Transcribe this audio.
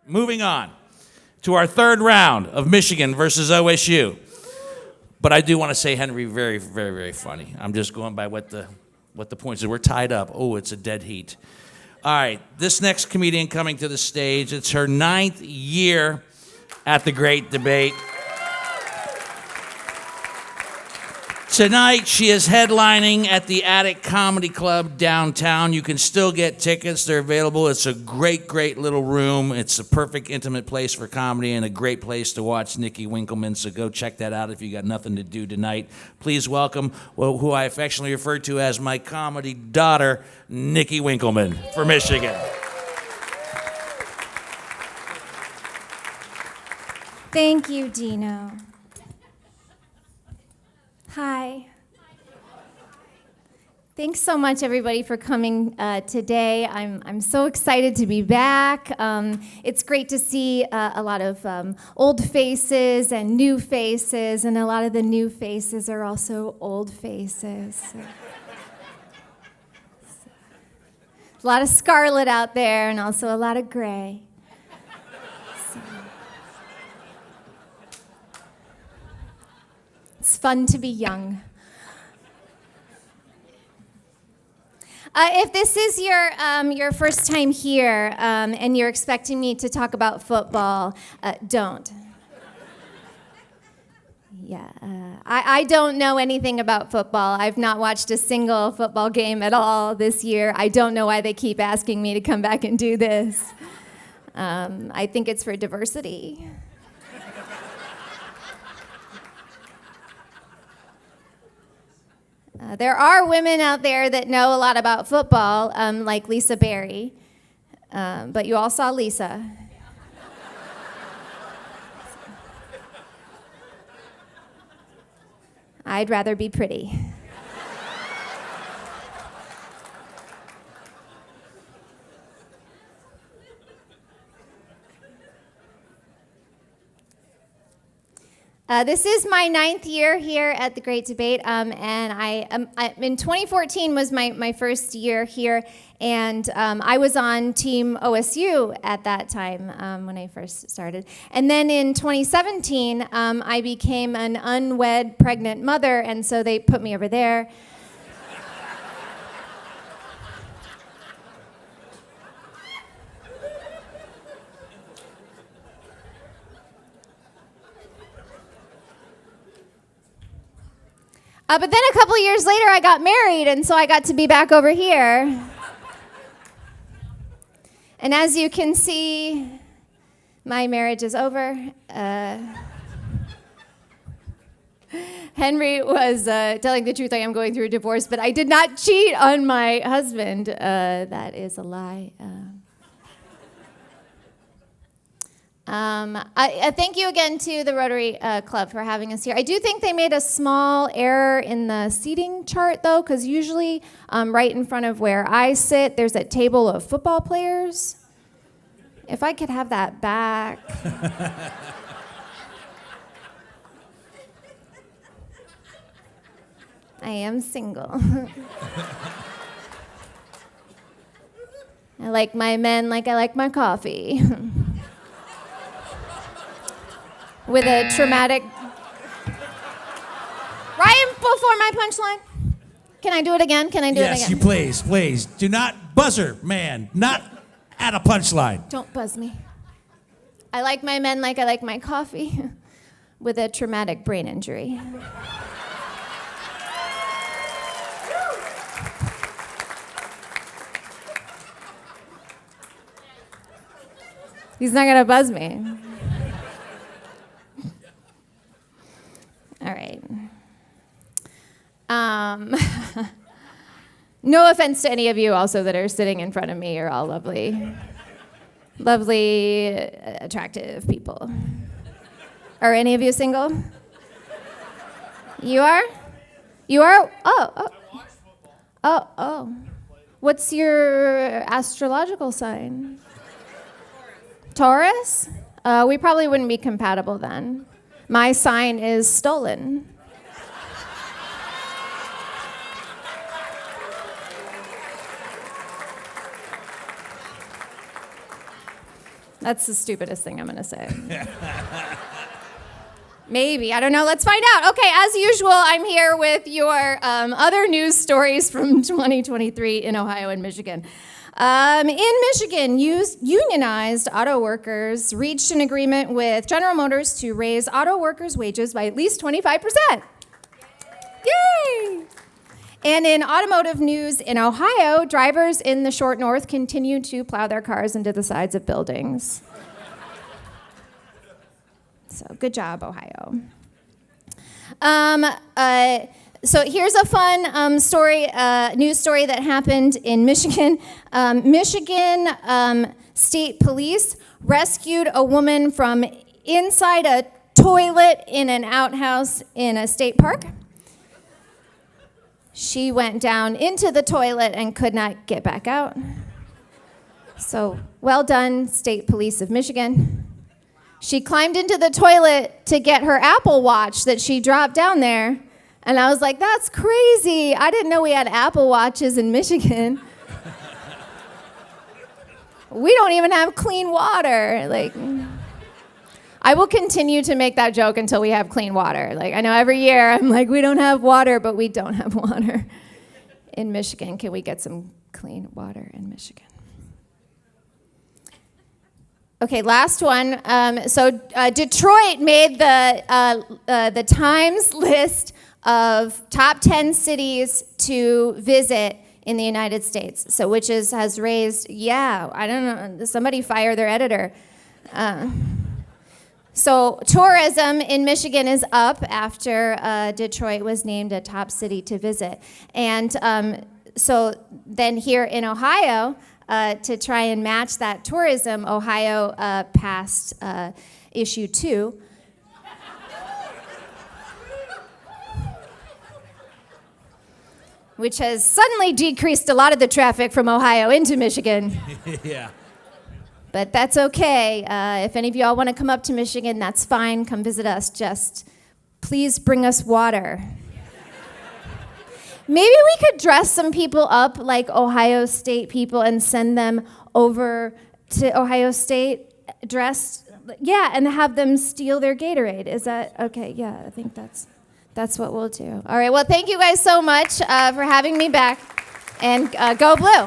moving on to our third round of Michigan versus OSU. But I do want to say Henry, very, very, very funny. I'm just going by what the points are. We're tied up. Oh, it's a dead heat. All right, this next comedian coming to the stage, it's her 9th year at the Great Debate. Tonight, she is headlining at the Attic Comedy Club downtown. You can still get tickets. They're available. It's a great, great little room. It's a perfect, intimate place for comedy and a great place to watch Nickey Winkelman, so go check that out if you got nothing to do tonight. Please welcome who I affectionately refer to as my comedy daughter, Nickey Winkelman, for Michigan. Thank you, Dino. Hi. Thanks so much, everybody, for coming today. I'm so excited to be back. It's great to see a lot of old faces and new faces, and a lot of the new faces are also old faces. A lot of scarlet out there, and also a lot of gray. It's fun to be young. If this is your first time here and you're expecting me to talk about football, don't. Yeah, I don't know anything about football. I've not watched a single football game at all this year. I don't know why they keep asking me to come back and do this. I think it's for diversity. There are women out there that know a lot about football, like Lisa Berry, but you all saw Lisa. I'd rather be pretty. This is my 9th year here at the Great Debate, and in 2014 was my first year here, and I was on Team OSU at that time when I first started. And then in 2017, I became an unwed pregnant mother, and so they put me over there. But then a couple years later, I got married, and so I got to be back over here. And as you can see, my marriage is over. Henry was telling the truth. I am going through a divorce, but I did not cheat on my husband. That is a lie. I thank you again to the Rotary Club for having us here. I do think they made a small error in the seating chart, though, because usually right in front of where I sit, there's a table of football players. If I could have that back. I am single. I like my men like I like my coffee. With a traumatic... Right before my punchline? Can I do it again? Can I do it again? Yes, you please. Do not buzzer, man. Not at a punchline. Don't buzz me. I like my men like I like my coffee. With a traumatic brain injury. He's not gonna buzz me. All right. No offense to any of you also that are sitting in front of me. You're all lovely, attractive people. Are any of you single? You are? You are? Oh. What's your astrological sign? Taurus? We probably wouldn't be compatible then. My sign is stolen. That's the stupidest thing I'm going to say. Maybe. I don't know. Let's find out. Okay, as usual, I'm here with your other news stories from 2023 in Ohio and Michigan. In Michigan, unionized auto workers reached an agreement with General Motors to raise auto workers' wages by at least 25%. Yay! And in automotive news in Ohio, drivers in the short north continue to plow their cars into the sides of buildings. So good job, Ohio. So here's a fun news story that happened in Michigan. Michigan State Police rescued a woman from inside a toilet in an outhouse in a state park. She went down into the toilet and could not get back out. So well done, State Police of Michigan. She climbed into the toilet to get her Apple Watch that she dropped down there. And I was like, that's crazy. I didn't know we had Apple Watches in Michigan. We don't even have clean water. Like, I will continue to make that joke until we have clean water. Like, I know every year I'm like, we don't have water, but we don't have water in Michigan. Can we get some clean water in Michigan? Okay, last one. Detroit made the Times list of top 10 cities to visit in the United States. So which has raised, I don't know, somebody fire their editor. So tourism in Michigan is up after Detroit was named a top city to visit. And so then here in Ohio, to try and match that tourism, Ohio passed issue 2. Which has suddenly decreased a lot of the traffic from Ohio into Michigan. Yeah. But that's okay. If any of y'all want to come up to Michigan, that's fine. Come visit us. Just please bring us water. Maybe we could dress some people up like Ohio State people and send them over to Ohio State dressed, and have them steal their Gatorade. Is that okay? Yeah, I think that's what we'll do. All right, well, thank you guys so much for having me back, and go Blue.